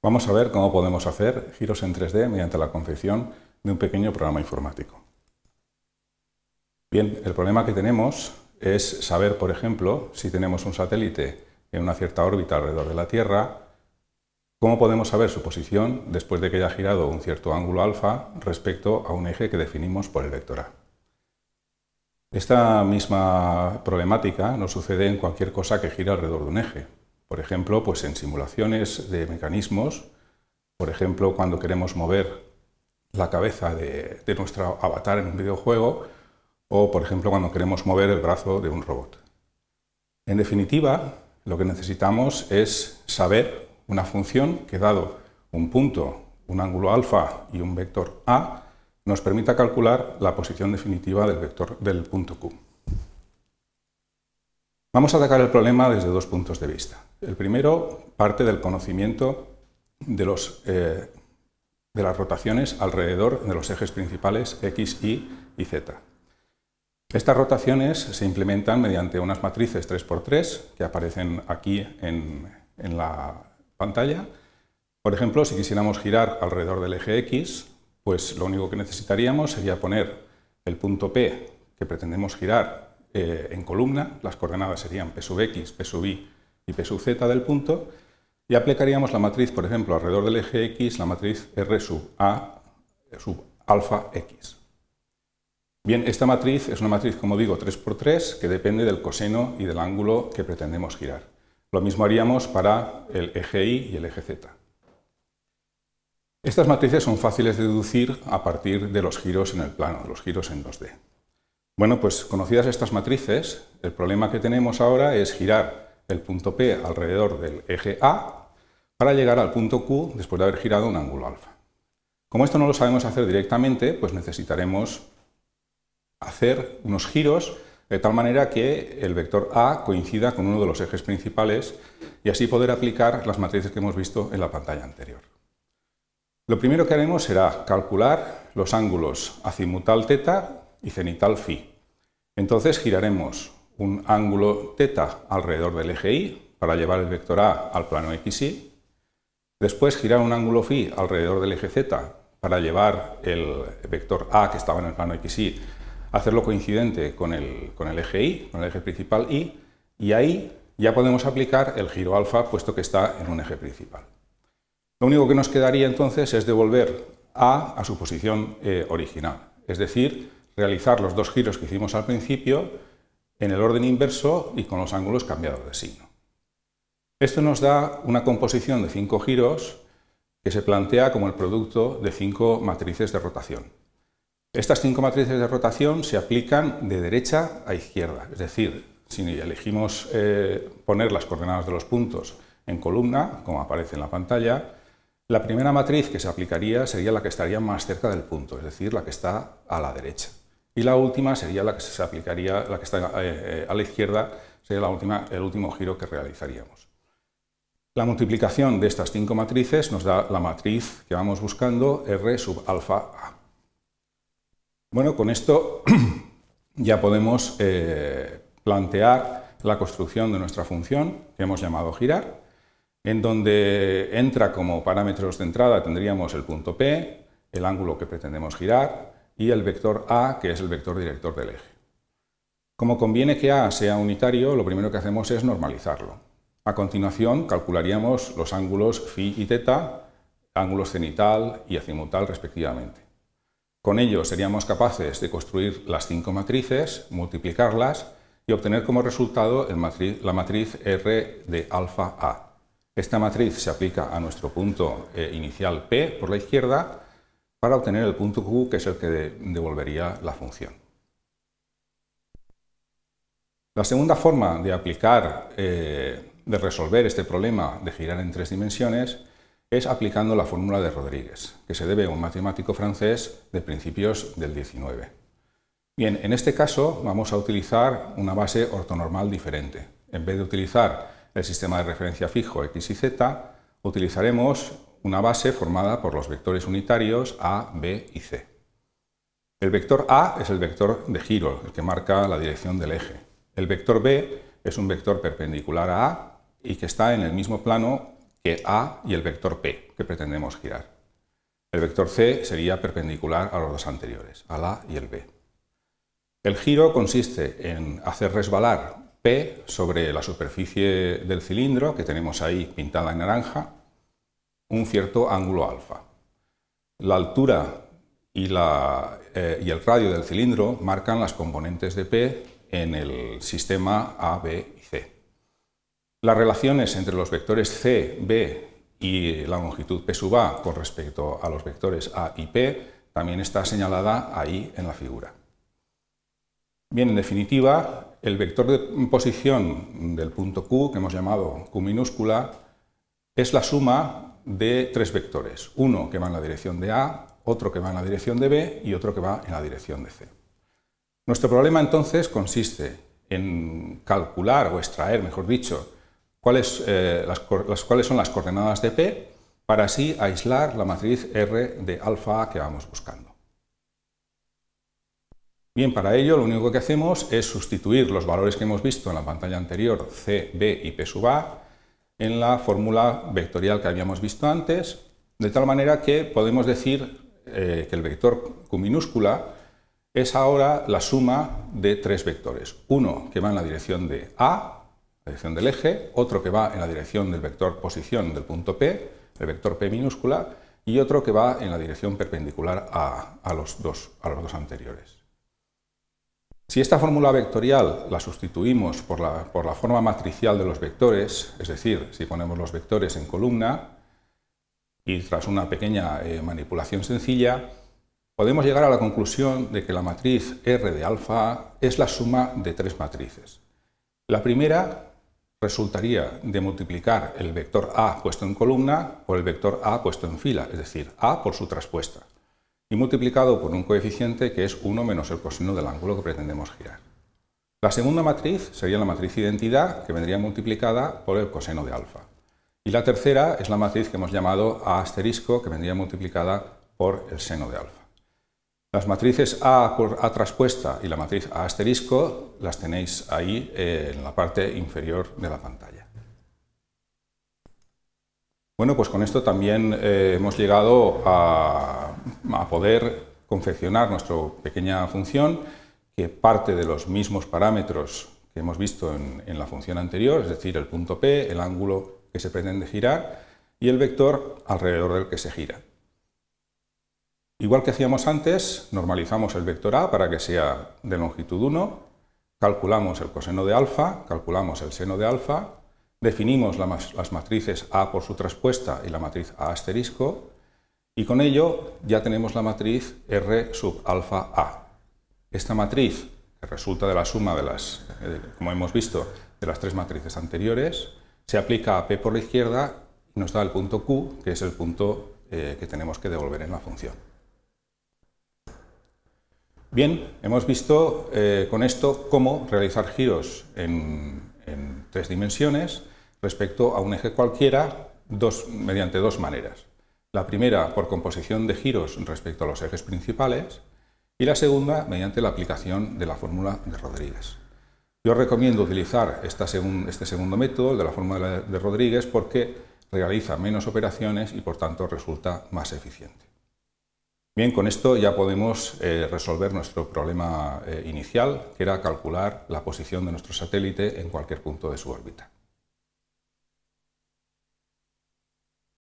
Vamos a ver cómo podemos hacer giros en 3D mediante la confección de un pequeño programa informático. Bien, el problema que tenemos es saber, por ejemplo, si tenemos un satélite en una cierta órbita alrededor de la Tierra, cómo podemos saber su posición después de que haya girado un cierto ángulo alfa respecto a un eje que definimos por el vector A. Esta misma problemática nos sucede en cualquier cosa que gira alrededor de un eje. Por ejemplo, pues en simulaciones de mecanismos, por ejemplo, cuando queremos mover la cabeza de nuestro avatar en un videojuego, o por ejemplo, cuando queremos mover el brazo de un robot. En definitiva, lo que necesitamos es saber una función que, dado un punto, un ángulo alfa y un vector A, nos permita calcular la posición definitiva del punto Q. Vamos a atacar el problema desde dos puntos de vista. El primero parte del conocimiento de las rotaciones alrededor de los ejes principales X, Y y Z. Estas rotaciones se implementan mediante unas matrices 3×3 que aparecen aquí en la pantalla. Por ejemplo, si quisiéramos girar alrededor del eje X, pues lo único que necesitaríamos sería poner el punto P que pretendemos girar en columna, las coordenadas serían P sub X, P sub Y y P sub Z del punto, y aplicaríamos la matriz, por ejemplo, alrededor del eje X, la matriz R sub A sub alfa X. Bien, esta matriz es una matriz, como digo, 3×3, que depende del coseno y del ángulo que pretendemos girar. Lo mismo haríamos para el eje Y y el eje Z. Estas matrices son fáciles de deducir a partir de los giros en el plano, de los giros en 2D. Bueno, pues conocidas estas matrices, el problema que tenemos ahora es girar el punto P alrededor del eje A para llegar al punto Q después de haber girado un ángulo alfa. Como esto no lo sabemos hacer directamente, pues necesitaremos hacer unos giros de tal manera que el vector A coincida con uno de los ejes principales y así poder aplicar las matrices que hemos visto en la pantalla anterior. Lo primero que haremos será calcular los ángulos azimutal θ y cenital φ. Entonces giraremos un ángulo θ alrededor del eje Y para llevar el vector A al plano XY. Después girar un ángulo φ alrededor del eje Z para llevar el vector A que estaba en el plano XY, hacerlo coincidente con el eje Y, con el eje principal Y, y ahí ya podemos aplicar el giro alfa puesto que está en un eje principal. Lo único que nos quedaría entonces es devolver A su posición original, es decir, realizar los dos giros que hicimos al principio en el orden inverso y con los ángulos cambiados de signo. Esto nos da una composición de 5 giros que se plantea como el producto de 5 matrices de rotación. Estas 5 matrices de rotación se aplican de derecha a izquierda, es decir, si elegimos poner las coordenadas de los puntos en columna, como aparece en la pantalla, la primera matriz que se aplicaría sería la que estaría más cerca del punto, es decir, la que está a la derecha. Y la última sería la que se aplicaría, la que está a la izquierda, sería el último giro que realizaríamos. La multiplicación de estas 5 matrices nos da la matriz que vamos buscando, R sub alfa A. Bueno, con esto ya podemos plantear la construcción de nuestra función que hemos llamado girar, en donde entra como parámetros de entrada tendríamos el punto P, el ángulo que pretendemos girar y el vector A, que es el vector director del eje. Como conviene que A sea unitario, lo primero que hacemos es normalizarlo. A continuación calcularíamos los ángulos φ y θ, ángulos cenital y azimutal respectivamente. Con ello seríamos capaces de construir las 5 matrices, multiplicarlas y obtener como resultado la matriz R de alfa A. Esta matriz se aplica a nuestro punto inicial P por la izquierda para obtener el punto Q, que es el que devolvería la función. La segunda forma de aplicar, de resolver este problema de girar en 3 dimensiones es aplicando la fórmula de Rodríguez, que se debe a un matemático francés de principios del 19. Bien, en este caso vamos a utilizar una base ortonormal diferente. En vez de utilizar el sistema de referencia fijo X y Z, utilizaremos una base formada por los vectores unitarios A, B y C. El vector A es el vector de giro, el que marca la dirección del eje. El vector B es un vector perpendicular a A y que está en el mismo plano que A y el vector P que pretendemos girar. El vector C sería perpendicular a los dos anteriores, al A y el B. El giro consiste en hacer resbalar P sobre la superficie del cilindro, que tenemos ahí pintada en naranja, un cierto ángulo alfa. La altura y el radio del cilindro marcan las componentes de P en el sistema A, B y C. Las relaciones entre los vectores C, B y la longitud P sub A con respecto a los vectores A y P también está señalada ahí en la figura. Bien, en definitiva, el vector de posición del punto Q, que hemos llamado Q minúscula, es la suma de tres vectores, uno que va en la dirección de A, otro que va en la dirección de B y otro que va en la dirección de C. Nuestro problema entonces consiste en calcular o extraer, mejor dicho, cuáles son las coordenadas de P para así aislar la matriz R de alfa A que vamos buscando. Bien, para ello lo único que hacemos es sustituir los valores que hemos visto en la pantalla anterior, C, B y P sub A, en la fórmula vectorial que habíamos visto antes, de tal manera que podemos decir que el vector Q minúscula es ahora la suma de tres vectores. Uno que va en la dirección de A, la dirección del eje, otro que va en la dirección del vector posición del punto P, el vector P minúscula, y otro que va en la dirección perpendicular a los dos anteriores. Si esta fórmula vectorial la sustituimos por la forma matricial de los vectores, es decir, si ponemos los vectores en columna y tras una pequeña manipulación sencilla, podemos llegar a la conclusión de que la matriz R de alfa A es la suma de tres matrices. La primera resultaría de multiplicar el vector A puesto en columna por el vector A puesto en fila, es decir, A por su traspuesta, y multiplicado por un coeficiente que es 1 menos el coseno del ángulo que pretendemos girar. La segunda matriz sería la matriz identidad, que vendría multiplicada por el coseno de alfa. Y la tercera es la matriz que hemos llamado A asterisco, que vendría multiplicada por el seno de alfa. Las matrices A por A traspuesta y la matriz A asterisco las tenéis ahí en la parte inferior de la pantalla. Bueno, pues con esto también hemos llegado a poder confeccionar nuestra pequeña función que parte de los mismos parámetros que hemos visto en la función anterior, es decir, el punto P, el ángulo que se pretende girar y el vector alrededor del que se gira. Igual que hacíamos antes, normalizamos el vector A para que sea de longitud 1, calculamos el coseno de alfa, calculamos el seno de alfa, definimos las matrices A por su traspuesta y la matriz A asterisco, y con ello ya tenemos la matriz R sub alfa A. Esta matriz, que resulta de la suma de como hemos visto, de las tres matrices anteriores, se aplica a P por la izquierda y nos da el punto Q, que es el punto que tenemos que devolver en la función. Bien, hemos visto con esto cómo realizar giros en tres dimensiones respecto a un eje cualquiera mediante dos maneras. La primera por composición de giros respecto a los ejes principales y la segunda mediante la aplicación de la fórmula de Rodríguez. Yo recomiendo utilizar este segundo método, el de la fórmula de Rodríguez, porque realiza menos operaciones y por tanto resulta más eficiente. Bien, con esto ya podemos resolver nuestro problema inicial, que era calcular la posición de nuestro satélite en cualquier punto de su órbita.